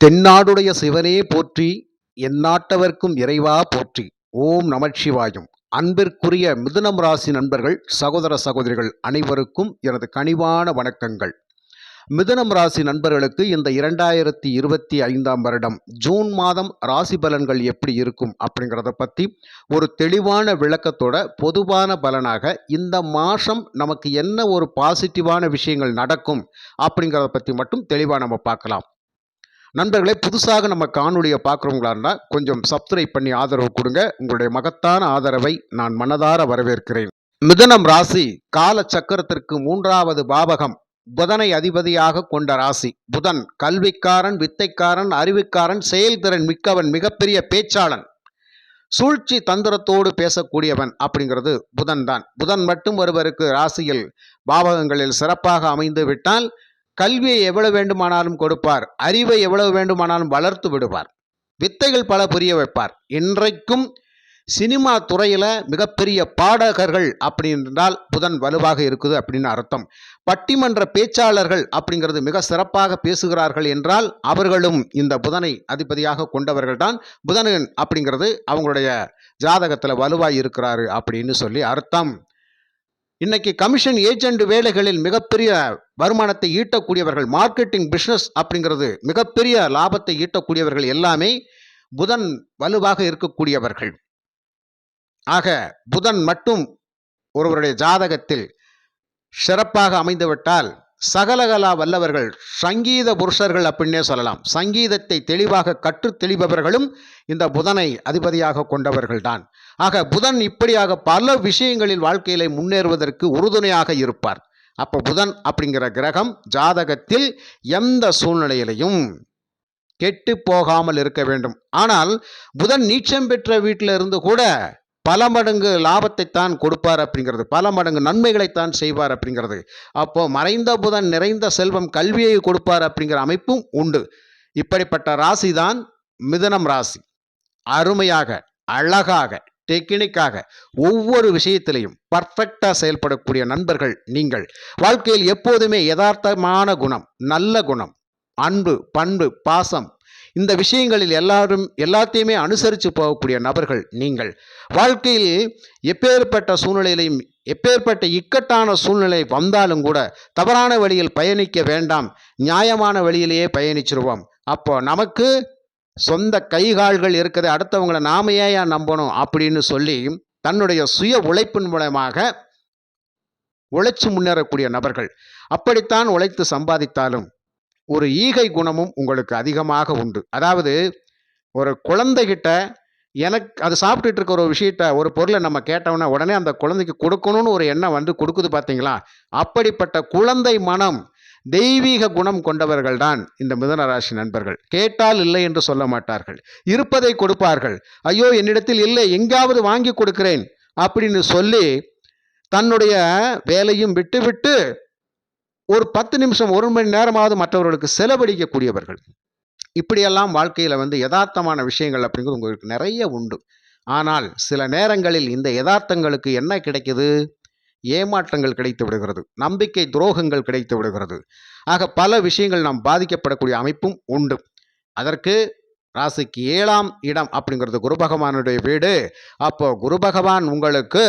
தென்னாடுடைய சிவனே போற்றி, எந்நாட்டவர்க்கும் இறைவா போற்றி. ஓம் நமச்சிவாயம். அன்பிற்குரிய மிதுனம் ராசி நண்பர்கள், சகோதர சகோதரிகள் அனைவருக்கும் எனது கனிவான வணக்கங்கள். மிதுனம் ராசி நண்பர்களுக்கு இந்த 2025ஆம் வருடம் ஜூன் மாதம் ராசி பலன்கள் எப்படி இருக்கும் அப்படிங்கிறத பற்றி ஒரு தெளிவான விளக்கத்தோட பொதுவான பலனாக இந்த மாதம் நமக்கு என்ன ஒரு பாசிட்டிவான விஷயங்கள் நடக்கும் அப்படிங்கிறத பற்றி மட்டும் தெளிவாக நம்ம பார்க்கலாம். நண்பர்களே, புதுசாக நம்ம காணொலியை பார்க்குறவங்களா இருந்தால் கொஞ்சம் சப்ஸ்கிரைப் பண்ணி ஆதரவு கொடுங்க. உங்களுடைய மகத்தான ஆதரவை நான் மனதார வரவேற்கிறேன். மிதுனம் ராசி கால சக்கரத்திற்கு 3வது பாவகம், புதனை அதிபதியாக கொண்ட ராசி. புதன் கல்விக்காரன், வித்தைக்காரன், அறிவுக்காரன், செயல்திறன் மிக்கவன், மிகப்பெரிய பேச்சாளன், சூழ்ச்சி தந்திரத்தோடு பேசக்கூடியவன் அப்படிங்கிறது புதன் தான். புதன் மட்டும் ஒருவருக்கு ராசியில் பாவகங்களில் சிறப்பாக அமைந்து விட்டால் கல்வியை எவ்வளவு வேண்டுமானாலும் கொடுப்பார், அறிவை எவ்வளவு வேண்டுமானாலும் வளர்த்து விடுவார், வித்தைகள் பல புரிய வைப்பார். இன்றைக்கும் சினிமா துறையில மிகப்பெரிய பாடகர்கள் அப்படின்றால் புதன் வலுவாக இருக்குது அப்படின்னு அர்த்தம். பட்டிமன்ற பேச்சாளர்கள் அப்படிங்கிறது மிக சிறப்பாக பேசுகிறார்கள் என்றால் அவர்களும் இந்த புதனை அதிபதியாக கொண்டவர்கள் தான். புதனன் அப்படிங்கிறது அவங்களுடைய ஜாதகத்துல வலுவாய் இருக்கிறாரு அப்படின்னு சொல்லி அர்த்தம். இன்னைக்கு கமிஷன் ஏஜென்ட் வேலைகளில் மிகப்பெரிய வருமானத்தை ஈட்டக்கூடியவர்கள், மார்க்கெட்டிங் பிஸ்னஸ் அப்படிங்கிறது மிகப்பெரிய லாபத்தை ஈட்டக்கூடியவர்கள் எல்லாமே புதன் வலுவாக இருக்கக்கூடியவர்கள். ஆக புதன் மட்டும் ஒருவருடைய ஜாதகத்தில் சிறப்பாக அமைந்துவிட்டால் சகலகலா வல்லவர்கள், சங்கீத புருஷர்கள் அப்படின்னே சொல்லலாம். சங்கீதத்தை தெளிவாக கற்று தெளிபவர்களும் இந்த புதனை அதிபதியாக கொண்டவர்கள் தான். ஆக புதன் இப்படியாக பல விஷயங்களில் வாழ்க்கையில முன்னேறுவதற்கு உறுதுணையாக இருப்பார். அப்போ புதன் அப்படிங்கிற கிரகம் ஜாதகத்தில் எந்த சூழ்நிலையிலையும் கெட்டு போகாமல் இருக்க வேண்டும். ஆனால் புதன் நீச்சம் பெற்ற வீட்டில் இருந்து கூட பல மடங்கு லாபத்தை தான் கொடுப்பார் அப்படிங்கிறது, பல மடங்கு நன்மைகளைத்தான் செய்வார் அப்படிங்கிறது. அப்போ மறைந்த புதன் நிறைந்த செல்வம் கல்வியை கொடுப்பார் அப்படிங்கிற அமைப்பும் உண்டு. இப்படிப்பட்ட ராசி தான் மிதுனம் ராசி. அருமையாக, அழகாக, டெக்னிக்காக ஒவ்வொரு விஷயத்திலையும் பர்ஃபெக்டாக செயல்படக்கூடிய நண்பர்கள் நீங்கள். வாழ்க்கையில் எப்போதுமே யதார்த்தமான குணம், நல்ல குணம், அன்பு, பண்பு, பாசம், இந்த விஷயங்களில் எல்லாத்தையுமே அனுசரித்து போகக்கூடிய நபர்கள் நீங்கள். வாழ்க்கையில் எப்பேற்பட்ட சூழ்நிலையிலையும், எப்பேற்பட்ட இக்கட்டான சூழ்நிலை வந்தாலும் கூட தவறான வழியில் பயணிக்க வேண்டாம், நியாயமான வழியிலேயே பயணிச்சிருவோம். அப்போ நமக்கு சொந்த கைகால்கள் இருக்குது, அடுத்தவங்களை நாம ஏன் நம்பணும் அப்படின்னு சொல்லி தன்னுடைய சுய உழைப்பின் மூலமாக உழைச்சு முன்னேறக்கூடிய நபர்கள். அப்படித்தான் உழைத்து சம்பாதித்தாலும் ஒரு ஈகை குணமும் உங்களுக்கு அதிகமாக உண்டு. அதாவது ஒரு குழந்தைகிட்ட எனக்கு அது சாப்பிட்டுட்டு இருக்க ஒரு விஷயத்த, ஒரு பொருளை நம்ம கேட்டோம்னா உடனே அந்த குழந்தைக்கு கொடுக்கணும்னு ஒரு எண்ணம் வந்து கொடுக்குது பார்த்தீங்களா? அப்படிப்பட்ட குழந்தை மனம், தெய்வீக குணம் கொண்டவர்கள் தான் இந்த மிதுன ராசி நண்பர்கள். கேட்டால் இல்லை என்று சொல்ல மாட்டார்கள், இருப்பதை கொடுப்பார்கள். ஐயோ என்னிடத்தில் இல்லை, எங்காவது வாங்கி கொடுக்கிறேன் அப்படின்னு சொல்லி தன்னுடைய வேலையும் விட்டுவிட்டு ஒரு 10 நிமிஷம், 1 மணி நேரமாவது மற்றவர்களுக்கு செலவழிக்கக்கூடியவர்கள். இப்படியெல்லாம் வாழ்க்கையில் யதார்த்தமான விஷயங்கள் அப்படிங்கிறது உங்களுக்கு நிறைய உண்டு. ஆனால் சில நேரங்களில் இந்த யதார்த்தங்களுக்கு என்ன கிடைக்குது? ஏமாற்றங்கள் கிடைத்து விடுகிறது, நம்பிக்கை துரோகங்கள் கிடைத்து விடுகிறது. ஆக பல விஷயங்கள் நாம் பாதிக்கப்படக்கூடிய அமைப்பும் உண்டு. அதற்கு ராசிக்கு 7ஆம் இடம் அப்படிங்கிறது குரு பகவானுடைய வீடு. அப்போ குரு பகவான் உங்களுக்கு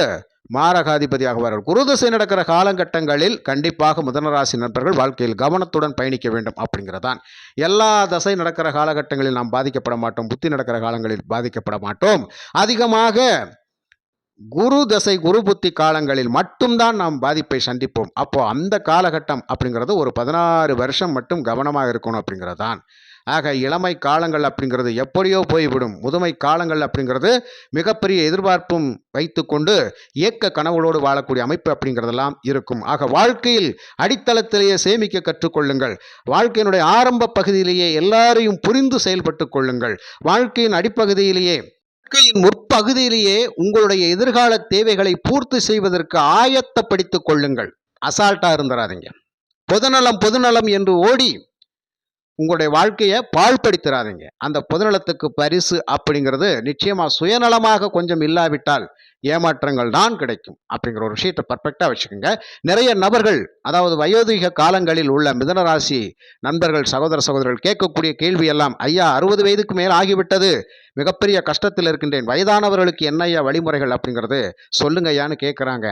மாரகாதிபதியாக வர குரு திசை நடக்கிற காலகட்டங்களில் கண்டிப்பாக மிதுனராசி நண்பர்கள் வாழ்க்கையில் கவனத்துடன் பயணிக்க வேண்டும் அப்படிங்கிறதான். எல்லா தசை நடக்கிற காலகட்டங்களில் நாம் பாதிக்கப்பட மாட்டோம், புத்தி நடக்கிற காலங்களில் பாதிக்கப்பட மாட்டோம். அதிகமாக குரு தசை, குரு புத்தி காலங்களில் மட்டும்தான் நாம் பாதிப்பை சந்திப்போம். அப்போ அந்த காலகட்டம் அப்படிங்கிறது ஒரு 16 வருஷம் மட்டும் கவனமாக இருக்கணும் அப்படிங்கிறதான். ஆக இளமை காலங்கள் அப்படிங்கிறது எப்படியோ போய்விடும். முதுமை காலங்கள் அப்படிங்கிறது மிகப்பெரிய எதிர்பார்ப்பும் வைத்துக்கொண்டு ஏக்க கனவுகளோடு வாழக்கூடிய அமைப்பு அப்படிங்கிறதெல்லாம் இருக்கும். ஆக வாழ்க்கையில் அடித்தளத்திலேயே சேமிக்க கற்றுக்கொள்ளுங்கள். வாழ்க்கையினுடைய ஆரம்ப பகுதியிலேயே எல்லாரையும் புரிந்து செயல்பட்டு கொள்ளுங்கள். வாழ்க்கையின் அடிப்பகுதியிலேயே, வாழ்க்கையின் முற்பகுதியிலேயே உங்களுடைய எதிர்கால தேவைகளை பூர்த்தி செய்வதற்கு ஆயத்தப்படுத்திக் கொள்ளுங்கள். அசால்ட்டா இருந்துடாதீங்க. பொதுநலம் பொதுநலம் என்று ஓடி உங்களுடைய வாழ்க்கையை பாழ்படுத்திடாதீங்க. அந்த பொதுநலத்துக்கு பரிசு அப்படிங்கிறது நிச்சயமா சுயநலமாக கொஞ்சம் இல்லாவிட்டால் ஏமாற்றங்கள் தான் கிடைக்கும் அப்படிங்கிற ஒரு விஷயத்தை பர்ஃபெக்டா வச்சுக்கோங்க. நிறைய நபர்கள், அதாவது வயோதிக காலங்களில் உள்ள மிதுன ராசி நண்பர்கள், சகோதர சகோதரர்கள் கேட்கக்கூடிய கேள்வி எல்லாம், ஐயா 60 வயதுக்கு மேல் ஆகிவிட்டது, மிகப்பெரிய கஷ்டத்தில் இருக்கின்றேன், வயதானவர்களுக்கு என்ன ஐயா வழிமுறைகள் அப்படிங்கிறது சொல்லுங்க ஐயான்னு கேட்குறாங்க.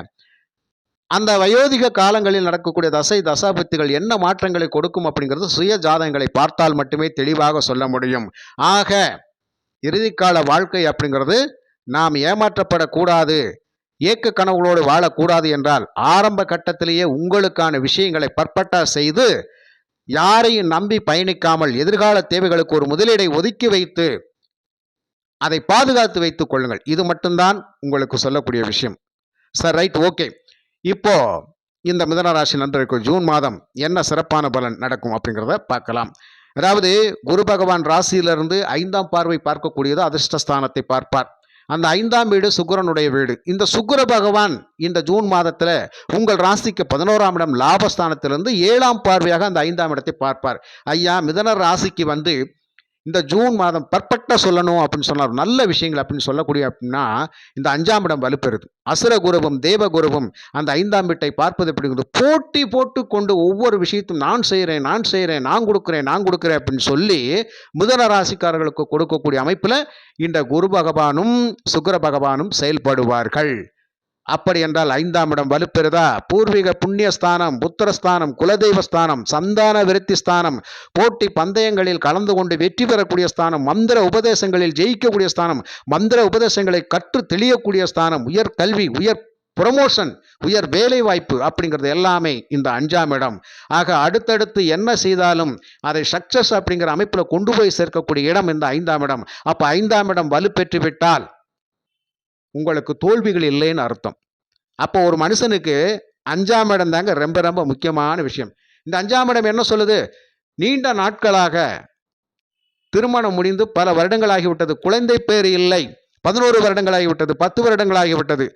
அந்த வயோதிக காலங்களில் நடக்கக்கூடிய தசை தசாபுத்திகள் என்ன மாற்றங்களை கொடுக்கும் அப்படிங்கிறது சுய ஜாதகங்களை பார்த்தால் மட்டுமே தெளிவாக சொல்ல முடியும். ஆக இறுதிக்கால வாழ்க்கை அப்படிங்கிறது நாம் ஏமாற்றப்படக்கூடாது, ஏக்க கனவுகளோடு வாழக்கூடாது என்றால் ஆரம்ப கட்டத்திலேயே உங்களுக்கான விஷயங்களை பர்ஃபெக்டா செய்து யாரையும் நம்பி பயணிக்காமல் எதிர்கால தேவைகளுக்கு ஒரு முதலீடை ஒதுக்கி வைத்து அதை பாதுகாத்து வைத்துக் கொள்ளுங்கள். இது மட்டும்தான் உங்களுக்கு சொல்லக்கூடிய விஷயம். Sir, right, okay. இப்போ இந்த மிதுன ராசி நண்பருக்கு ஜூன் மாதம் என்ன சிறப்பான பலன் நடக்கும் அப்படிங்கிறத பார்க்கலாம். அதாவது குரு பகவான் ராசியிலிருந்து 5ஆம் பார்வை பார்க்கக்கூடியது அதிர்ஷ்டஸ்தானத்தை பார்ப்பார். அந்த 5ஆம் வீடு சுக்கிரனுடைய வீடு. இந்த சுக்கிர பகவான் இந்த ஜூன் மாதத்துல உங்கள் ராசிக்கு 11ஆம் இடம் லாபஸ்தானத்திலிருந்து 7ஆம் பார்வையாக அந்த 5ஆம் இடத்தை பார்ப்பார். ஐயா, மிதுன ராசிக்கு வந்து இந்த ஜூன் மாதம் பர்ஃபெக்டா சொல்லணும் அப்படின்னு சொன்னார், நல்ல விஷயங்கள் அப்படின்னு சொல்லக்கூடிய அப்படின்னா இந்த 5ஆம் இடம் வலுப்பெறுது. அசுர குருவும் தேவ குருவும் அந்த 5ஆம் வீட்டை பார்ப்பது அப்படிங்கிறது போட்டி போட்டு கொண்டு ஒவ்வொரு விஷயத்தையும் நான் செய்கிறேன், நான் கொடுக்குறேன் அப்படின்னு சொல்லி மிதுன ராசிக்காரர்களுக்கு கொடுக்கக்கூடிய அமைப்புல இந்த குரு பகவானும் சுக்கிர பகவானும் செயல்படுவார்கள். அப்படி என்றால் 5ஆம் இடம் வலுப்பெறுதா? பூர்வீக புண்ணியஸ்தானம், புத்திரஸ்தானம், குலதெய்வஸ்தானம், சந்தான விருத்தி ஸ்தானம், போட்டி பந்தயங்களில் கலந்து கொண்டு வெற்றி பெறக்கூடிய ஸ்தானம், மந்திர உபதேசங்களில் ஜெயிக்கக்கூடிய ஸ்தானம், மந்திர உபதேசங்களை கற்று தெளியக்கூடிய ஸ்தானம், உயர் கல்வி, உயர் ப்ரொமோஷன், உயர் வேலை வாய்ப்பு அப்படிங்கிறது எல்லாமே இந்த 5ஆம் இடம். ஆக அடுத்தடுத்து என்ன செய்தாலும் அதை சக்சஸ் அப்படிங்கிற அமைப்புல கொண்டு போய் சேர்க்கக்கூடிய இடம் இந்த 5ஆம் இடம். அப்ப 5ஆம் இடம் வலுப்பெற்று விட்டால் உங்களுக்கு தோல்விகள் இல்லைன்னு அர்த்தம். அப்போ ஒரு மனுஷனுக்கு 5ஆம் இடம் தாங்க ரொம்ப ரொம்ப முக்கியமான விஷயம். இந்த 5ஆம் இடம் என்ன சொல்லுது? நீண்ட நாட்களாக திருமணம் முடிந்து பல வருடங்களாகிவிட்டது, குழந்தை பேர் இல்லை, 11 வருடங்களாகிவிட்டது, 10 வருடங்களாகிவிட்டது,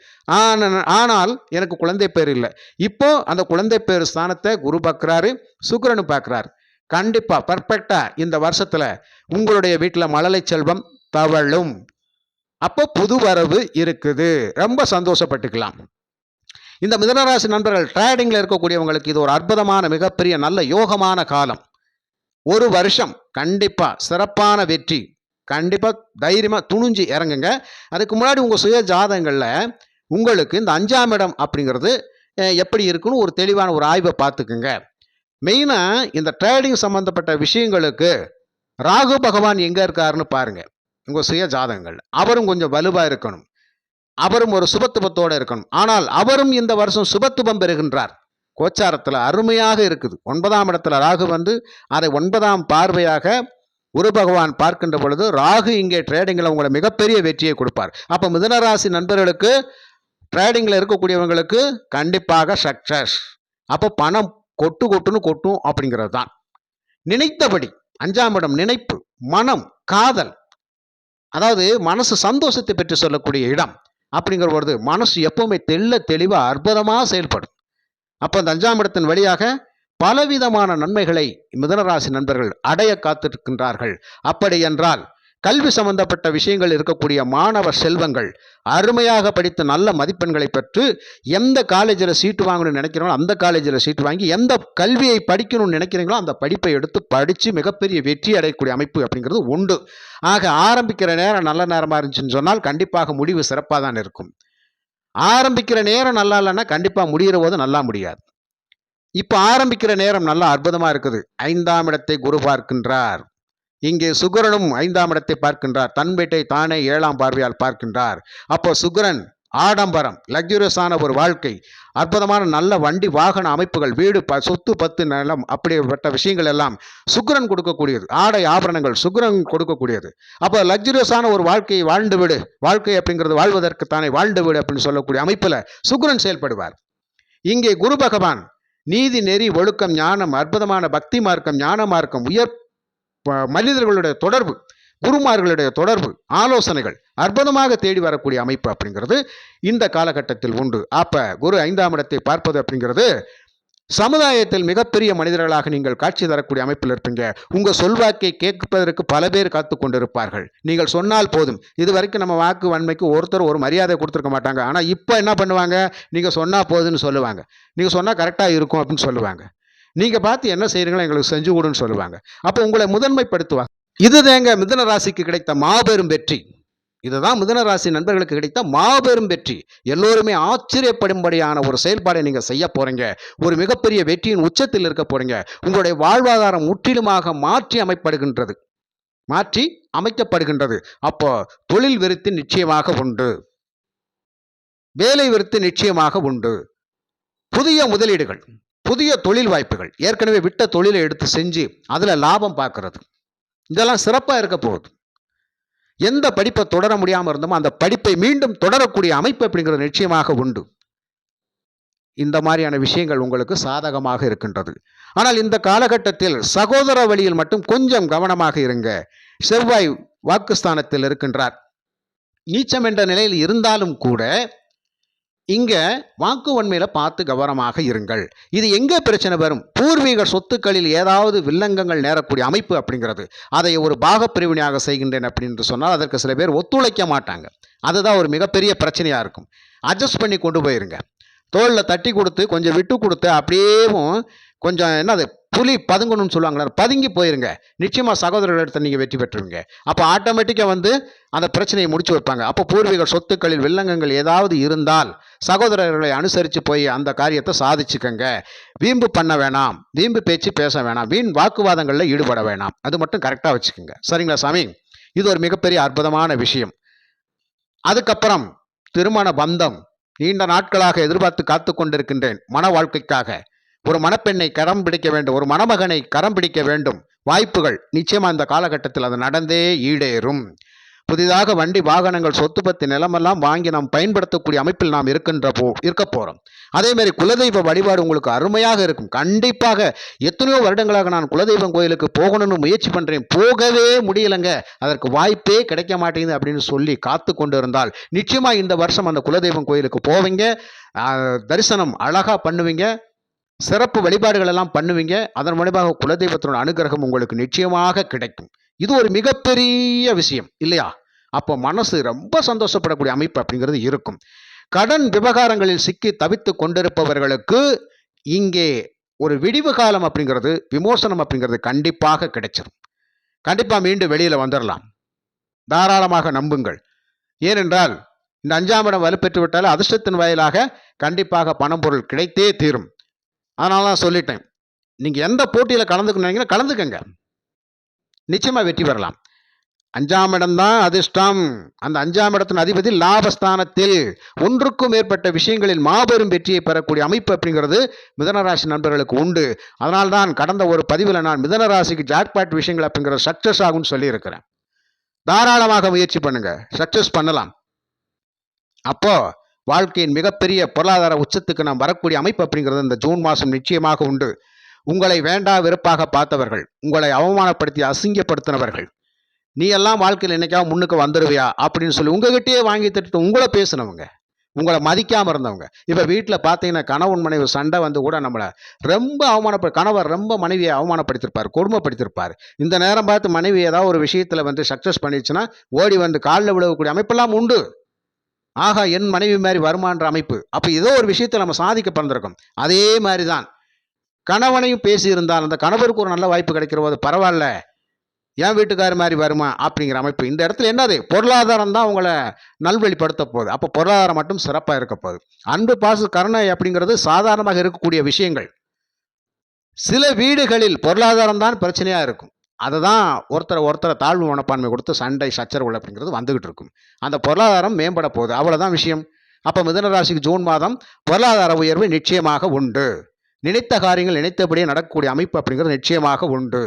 ஆனால் எனக்கு குழந்தை பேர் இல்லை. இப்போ அந்த குழந்தை பேர் ஸ்தானத்தை குரு பார்க்கிறாரு, சுக்கிரனு பார்க்கிறாரு. கண்டிப்பா பர்ஃபெக்டா இந்த வருஷத்துல உங்களுடைய வீட்டில் மழலை செல்வம் தவழும். அப்போ புது வரவு இருக்குது, ரொம்ப சந்தோஷப்பட்டுக்கலாம். இந்த மிதுனராசி நண்பர்கள் ட்ரேடிங்ல இருக்கக்கூடியவங்களுக்கு இது ஒரு அற்புதமான மிகப்பெரிய நல்ல யோகமான காலம். ஒரு வருஷம் கண்டிப்பா சிறப்பான வெற்றி, கண்டிப்பா தைரியமா துணிஞ்சு இறங்குங்க. அதுக்கு முன்னாடி உங்க சுய ஜாதகங்கள்ல உங்களுக்கு இந்த 5ஆம் இடம் அப்படிங்கிறது எப்படி இருக்குன்னு ஒரு தெளிவான ஒரு ஆய்வை பார்த்துக்குங்க. மெயினா இந்த ட்ரேடிங் சம்பந்தப்பட்ட விஷயங்களுக்கு ராகு பகவான் எங்க இருக்காருன்னு பாருங்க. உங்க சுய ஜாதகங்கள் அவரும் கொஞ்சம் வலுவா இருக்கணும், அவரும் ஒரு சுபத்துவத்தோட இருக்கணும். ஆனால் அவரும் இந்த வருஷம் சுபத்துவம் பெறுகின்றார். கோச்சாரத்துல அருமையாக இருக்குது. 9ஆம் இடத்துல ராகு வந்து அதை 9ஆம் பார்வையாக குரு பகவான் பார்க்கின்ற பொழுது ராகு இங்கே ட்ரேடிங்ல உங்களை மிகப்பெரிய வெற்றியை கொடுப்பார். அப்ப மிதுனராசி நண்பர்களுக்கு ட்ரேடிங்ல இருக்கக்கூடியவங்களுக்கு கண்டிப்பாக சக்சஸ். அப்போ பணம் கொட்டுன்னு கொட்டும் அப்படிங்கிறது தான். நினைத்தபடி 5ஆம் இடம் நினைப்பு, மனம், காதல், அதாவது மனசு சந்தோஷத்தை பெற்று சொல்லக்கூடிய இடம் அப்படிங்கிற பொழுது மனசு எப்பவுமே தெளிவா அற்புதமா செயல்படும். அப்ப அந்த 5ஆம் இடத்தின் வழியாக பலவிதமான நன்மைகளை மிதுனராசி நண்பர்கள் அடைய காத்திருக்கின்றார்கள். அப்படி என்றால் கல்வி சம்பந்தப்பட்ட விஷயங்கள் இருக்கக்கூடிய மாணவ செல்வங்கள் அருமையாக படித்து நல்ல மதிப்பெண்களை பெற்று எந்த காலேஜில் சீட்டு வாங்கணும்னு நினைக்கிறீங்களோ அந்த காலேஜில் சீட்டு வாங்கி, எந்த கல்வியை படிக்கணும்னு நினைக்கிறீங்களோ அந்த படிப்பை எடுத்து படித்து மிகப்பெரிய வெற்றி அடையக்கூடிய அமைப்பு அப்படிங்கிறது உண்டு. ஆக ஆரம்பிக்கிற நேரம் நல்ல நேரமாக இருந்துச்சுன்னு சொன்னால் கண்டிப்பாக முடிவு சிறப்பாக தான் இருக்கும். ஆரம்பிக்கிற நேரம் நல்லா இல்லைன்னா கண்டிப்பாக முடிகிற போது நல்லா முடியாது. இப்போ ஆரம்பிக்கிற நேரம் நல்லா அற்புதமாக இருக்குது. 5ஆம் இடத்தை குரு பார்க்கின்றார். இங்கே சுக்கிரனும் 5ஆம் இடத்தை பார்க்கின்றார். தன் வீட்டை தானே 7ஆம் பார்வையால் பார்க்கின்றார். அப்போ சுக்கிரன் ஆடம்பரம், லக்ஸூரியஸான ஒரு வாழ்க்கை, அற்புதமான நல்ல வண்டி வாகன அமைப்புகள், வீடு, சொத்து, பத்து, நிலம், அப்படிப்பட்ட விஷயங்கள் எல்லாம் சுக்கிரன் கொடுக்கக்கூடியது. ஆடை ஆபரணங்கள் சுக்கிரன் கொடுக்கக்கூடியது. அப்போ லக்ஸூரியஸான ஒரு வாழ்க்கையை வாழ்ந்து விடு, வாழ்க்கை அப்படிங்கிறது வாழ்வதற்கு தானே வாழ்ந்து விடு அப்படின்னு சொல்லக்கூடிய அமைப்புல சுக்கிரன் செயல்படுவார். இங்கே குரு பகவான் நீதி, நெறி, ஒழுக்கம், ஞானம், அற்புதமான பக்தி மார்க்கம், ஞான மார்க்கம், உயர் மனிதர்களுடைய தொடர்பு, குருமார்களுடைய தொடர்பு, ஆலோசனைகள் அற்புதமாக தேடி வரக்கூடிய அமைப்பு அப்படிங்கிறது இந்த காலகட்டத்தில் உண்டு. அப்ப குரு 5ஆம் இடத்தை பார்ப்பது அப்படிங்கிறது சமுதாயத்தில் மிகப்பெரிய மனிதர்களாக நீங்கள் காட்சி தரக்கூடிய அமைப்பில் இருப்பீங்க. உங்க சொல்வாக்கை கேட்பதற்கு பல பேர் காத்து கொண்டிருப்பார்கள். நீங்கள் சொன்னால் போதும். இதுவரைக்கும் நம்ம வாக்கு வன்மைக்கு ஒருத்தர் ஒரு மரியாதை கொடுத்துருக்க மாட்டாங்க. ஆனா இப்ப என்ன பண்ணுவாங்க? நீங்க சொன்னா போதுன்னு சொல்லுவாங்க. நீங்க சொன்னா கரெக்டா இருக்கும் அப்படின்னு சொல்லுவாங்க. நீங்க பார்த்து என்ன செய்றீங்களோ எங்களுக்கு செஞ்சு கொடுன்னு சொல்லுவாங்க. அப்போ உங்களை முதன்மைப்படுத்துவாங்க. இதுதாங்க மிதுன ராசிக்கு கிடைத்த மாபெரும் வெற்றி. இதுதான் மிதுன ராசி நண்பர்களுக்கு கிடைத்த மாபெரும் வெற்றி. எல்லோருமே ஆச்சரியப்படும்படியான ஒரு செயல்பாடை நீங்க செய்ய போறீங்க. ஒரு மிகப்பெரிய வெற்றியின் உச்சத்தில் இருக்க போறீங்க. உங்களுடைய வாழ்வாதாரம் முற்றிலுமாக மாற்றி அமைக்கப்படுகின்றது. அப்போ தொழில் விருத்தி நிச்சயமாக உண்டு. வேலை விருத்தி நிச்சயமாக உண்டு. புதிய முதலீடுகள், புதிய தொழில் வாய்ப்புகள், ஏற்கனவே விட்ட தொழிலை எடுத்து செஞ்சு அதுல லாபம் பார்க்கிறது, இதெல்லாம் சிறப்பா இருக்க போகுது. எந்த படிப்பை தொடர முடியாமல் இருந்தோமோ அந்த படிப்பை மீண்டும் தொடரக்கூடிய அமைப்பு அப்படிங்கிறது நிச்சயமாக உண்டு. இந்த மாதிரியான விஷயங்கள் உங்களுக்கு சாதகமாக இருக்கின்றது. ஆனால் இந்த காலகட்டத்தில் சகோதர வழியில் மட்டும் கொஞ்சம் கவனமாக இருங்க. செவ்வாய் வாக்குஸ்தானத்தில் இருக்கின்றார். நீச்சம் என்ற நிலையில் இருந்தாலும் கூட இங்க வாக்கு வன்மையில பார்த்து கவனமாக இருங்கள். இது எங்க பிரச்சனை வரும்? பூர்வீக சொத்துக்களில் ஏதாவது வில்லங்கங்கள் நேரக்கூடிய அமைப்பு அப்படிங்கிறது. அதை ஒரு பாக பிரிவினையாக செய்கின்றேன் அப்படின்னு சொன்னால் அதற்கு சில பேர் ஒத்துழைக்க மாட்டாங்க. அதுதான் ஒரு மிகப்பெரிய பிரச்சனையா இருக்கும். அட்ஜஸ்ட் பண்ணி கொண்டு போயிருங்க. தோளில் தட்டி கொடுத்து கொஞ்சம் விட்டு கொடுத்து அப்படியேவும் கொஞ்சம் என்னது புலி பதுங்கணும்னு சொல்லுவாங்களா, பதுங்கி போயிருங்க. நிச்சயமாக சகோதரர்களிடத்தை நீங்கள் வெற்றி பெற்றுவீங்க. அப்போ ஆட்டோமேட்டிக்காக அந்த பிரச்சனையை முடிச்சு வைப்பாங்க. அப்போ பூர்வீக சொத்துக்களில் வில்லங்கங்கள் ஏதாவது இருந்தால் சகோதரர்களை அனுசரித்து போய் அந்த காரியத்தை சாதிச்சுக்கங்க. வீம்பு பண்ண வேணாம், வீம்பு பேச்சு பேச வேணாம், வீண் வாக்குவாதங்களில் ஈடுபட வேணாம். அது மட்டும் கரெக்டாக வச்சுக்கோங்க. சரிங்களா சாமி? இது ஒரு மிகப்பெரிய அற்புதமான விஷயம். அதுக்கப்புறம் திருமண பந்தம் நீண்ட நாட்களாக எதிர்பார்த்து காத்து கொண்டிருக்கின்றேன். மன வாழ்க்கைக்காக ஒரு மணப்பெண்ணை கரம் பிடிக்க வேண்டும், ஒரு மணமகனை கரம் பிடிக்க வேண்டும். வாய்ப்புகள் நிச்சயமா இந்த காலகட்டத்தில் அது நடந்தே ஈடேறும். புதிதாக வண்டி வாகனங்கள் சொத்து பத்தி நிலமெல்லாம் வாங்கி நாம் பயன்படுத்தக்கூடிய அமைப்பில் நாம் இருக்க போறோம். அதே மாதிரி குலதெய்வ வழிபாடு உங்களுக்கு அருமையாக இருக்கும். கண்டிப்பாக எத்தனையோ வருடங்களாக நான் குலதெய்வம் கோயிலுக்கு போகணும்னு முயற்சி பண்றேன், போகவே முடியலைங்க, அதற்கு வாய்ப்பே கிடைக்க மாட்டேங்குது அப்படின்னு சொல்லி காத்து கொண்டு இருந்தால் நிச்சயமா இந்த வருஷம் அந்த குலதெய்வம் கோயிலுக்கு போவீங்க. தரிசனம் அழகா பண்ணுவீங்க, சிறப்பு வழிபாடுகள் எல்லாம் பண்ணுவீங்க. அதன் மூலமாக குலதெய்வத்தினோட அனுகிரகம் உங்களுக்கு நிச்சயமாக கிடைக்கும். இது ஒரு மிகப்பெரிய விஷயம் இல்லையா? அப்போ மனசு ரொம்ப சந்தோஷப்படக்கூடிய அமைப்பு அப்படிங்கிறது இருக்கும். கடன் விவகாரங்களில் சிக்கி தவித்து கொண்டிருப்பவர்களுக்கு இங்கே ஒரு விடிவு காலம் அப்படிங்கிறது, விமோசனம் அப்படிங்கிறது கண்டிப்பாக கிடைச்சிடும். கண்டிப்பா மீண்டும் வெளியில வந்துடலாம். தாராளமாக நம்புங்கள். ஏனென்றால் இந்த 5ஆம் இடம் வலுப்பெற்று விட்டால் அதிர்ஷ்டத்தின் வாயிலாக கண்டிப்பாக பணம் பொருள் கிடைத்தே தீரும். அதனால தான் சொல்லிட்டேன், நீங்க எந்த போட்டியில கலந்துக்கணும் கலந்துக்கங்க, நிச்சயமா வெற்றி பெறலாம். 5ஆம் இடம் தான் அதிர்ஷ்டம். அந்த 5ஆம் இடத்தின் அதிபதி லாபஸ்தானத்தில் ஒன்றுக்கும் மேற்பட்ட விஷயங்களில் மாபெரும் வெற்றியை பெறக்கூடிய அமைப்பு அப்படிங்கிறது மிதனராசி நண்பர்களுக்கு உண்டு. அதனால்தான் கடந்த ஒரு பதிவில் நான் மிதனராசிக்கு ஜாக்பாட் விஷயங்கள் அப்படிங்கிற சக்சஸ் ஆகும்னு சொல்லியிருக்கிறேன். தாராளமாக முயற்சி பண்ணுங்க, சக்சஸ் பண்ணலாம். அப்போ வாழ்க்கையின் மிகப்பெரிய பொருளாதார உச்சத்துக்கு நாம் வரக்கூடிய அமைப்பு அப்படிங்கிறது இந்த ஜூன் மாதம் நிச்சயமாக உண்டு. உங்களை வேண்டா வெறுப்பாக பார்த்தவர்கள், உங்களை அவமானப்படுத்தி அசிங்கப்படுத்தினவர்கள், நீ எல்லாம் வாழ்க்கையில் என்னைக்காவது முன்னுக்கு வந்துடுவியா அப்படின்னு சொல்லி உங்ககிட்டயே வாங்கி தட்டு உங்களை பேசினவங்க, உங்களை மதிக்காமல் இருந்தவங்க, இப்போ வீட்டில் பார்த்தீங்கன்னா கணவன் மனைவி சண்டை கூட நம்மளை ரொம்ப கணவர் ரொம்ப மனைவியை அவமானப்படுத்திருப்பார், கொடுமைப்படுத்திருப்பார். இந்த நேரம் பார்த்து மனைவி ஏதாவது ஒரு விஷயத்தில் சக்ஸஸ் பண்ணிடுச்சுன்னா ஓடி காலில் விழுவக்கூடிய அமைப்பெல்லாம் உண்டு. ஆகா, என் மனைவி மாதிரி வருமான்ற அமைப்பு. அப்போ ஏதோ ஒரு விஷயத்தை நம்ம சாதிக்க பிறந்திருக்கோம். அதே மாதிரி தான் கணவனையும் பேசியிருந்தால் அந்த கணவருக்கு ஒரு நல்ல வாய்ப்பு கிடைக்கிற போது பரவாயில்ல, என் வீட்டுக்கார மாதிரி வருமா அப்படிங்கிற அமைப்பு. இந்த இடத்துல என்னது, பொருளாதாரம் தான் உங்களை நல்வழிப்படுத்த போகுது. அப்போ பொருளாதாரம் மட்டும் சிறப்பாக இருக்க போகுது. அன்பு பாசு கருணை அப்படிங்கிறது சாதாரணமாக இருக்கக்கூடிய விஷயங்கள். சில வீடுகளில் பொருளாதாரம் தான் பிரச்சனையாக இருக்கும். அதை தான் ஒருத்தரை தாழ்வு மனப்பான்மை கொடுத்து சண்டை சச்சரவுகள் அப்படிங்கிறது வந்துகிட்டு இருக்கும். அந்த பொருளாதாரம் மேம்பட போகுது, அவ்வளோதான் விஷயம். அப்போ மிதுனராசிக்கு ஜூன் மாதம் பொருளாதார உயர்வு நிச்சயமாக உண்டு. நினைத்த காரியங்கள் நினைத்தபடியே நடக்கக்கூடிய அமைப்பு அப்படிங்கிறது நிச்சயமாக உண்டு.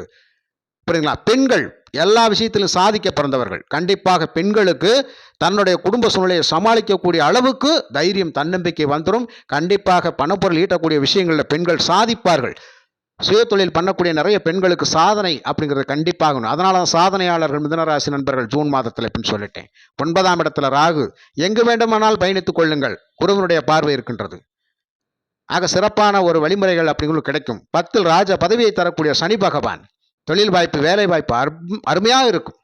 புரியுங்களா? பெண்கள் எல்லா விஷயத்திலும் சாதிக்க பிறந்தவர்கள். கண்டிப்பாக பெண்களுக்கு தன்னுடைய குடும்ப சூழ்நிலையை சமாளிக்கக்கூடிய அளவுக்கு தைரியம் தன்னம்பிக்கை வந்துடும். கண்டிப்பாக பணப்பொருள் ஈட்டக்கூடிய விஷயங்களில் பெண்கள் சாதிப்பார்கள். சுயதொழில் பண்ணக்கூடிய நிறைய பெண்களுக்கு சாதனை அப்படிங்கிறது கண்டிப்பாக. அதனால தான் சாதனையாளர்கள் மிதுனராசி நண்பர்கள் ஜூன் மாதத்தில் அப்படின்னு சொல்லிட்டேன். 9ஆம் இடத்துல ராகு, எங்கு வேண்டுமானால் பயணித்துக் கொள்ளுங்கள், குருவனுடைய பார்வை இருக்கின்றது. ஆக சிறப்பான ஒரு வழிமுறைகள் அப்படிங்கிறது கிடைக்கும். 10 ராஜ பதவியை தரக்கூடிய சனி பகவான் தொழில் வாய்ப்பு, வேலை வாய்ப்பு அருமையாக இருக்கும்.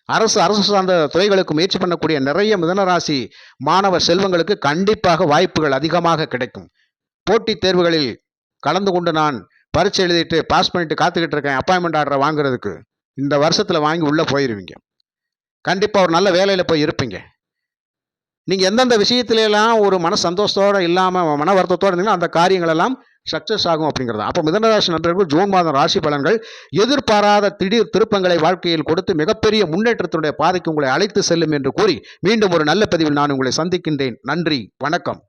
அரசு சார்ந்த துறைகளுக்கு முயற்சி பண்ணக்கூடிய நிறைய மிதுனராசி மாணவ செல்வங்களுக்கு கண்டிப்பாக வாய்ப்புகள் அதிகமாக கிடைக்கும். போட்டித் தேர்வுகளில் கலந்து கொண்டு நான் பரீட்சை எழுதிட்டு பாஸ் பண்ணிட்டு காத்துக்கிட்டு இருக்கேன் அப்பாயின்மெண்ட் ஆர்டரை வாங்குறதுக்கு, இந்த வருஷத்துல வாங்கி உள்ள போயிருவீங்க. கண்டிப்பா ஒரு நல்ல வேலையில போய் இருப்பீங்க. நீங்க எந்தெந்த விஷயத்துல எல்லாம் ஒரு மன சந்தோஷத்தோட இல்லாம மன வருத்தத்தோட இருந்தீங்கன்னா அந்த காரியங்கள் எல்லாம் சக்சஸ் ஆகும் அப்படிங்கிறது. அப்போ மிதுனராசி நண்பர்கள் ஜூன் மாதம் ராசி பலன்கள் எதிர்பாராத திடீர் திருப்பங்களை வாழ்க்கையில் கொடுத்து மிகப்பெரிய முன்னேற்றத்தினுடைய பாதைக்கு உங்களை அழைத்து செல்லும் என்று கூறி மீண்டும் ஒரு நல்ல பதிவில் நான் உங்களை சந்திக்கின்றேன். நன்றி, வணக்கம்.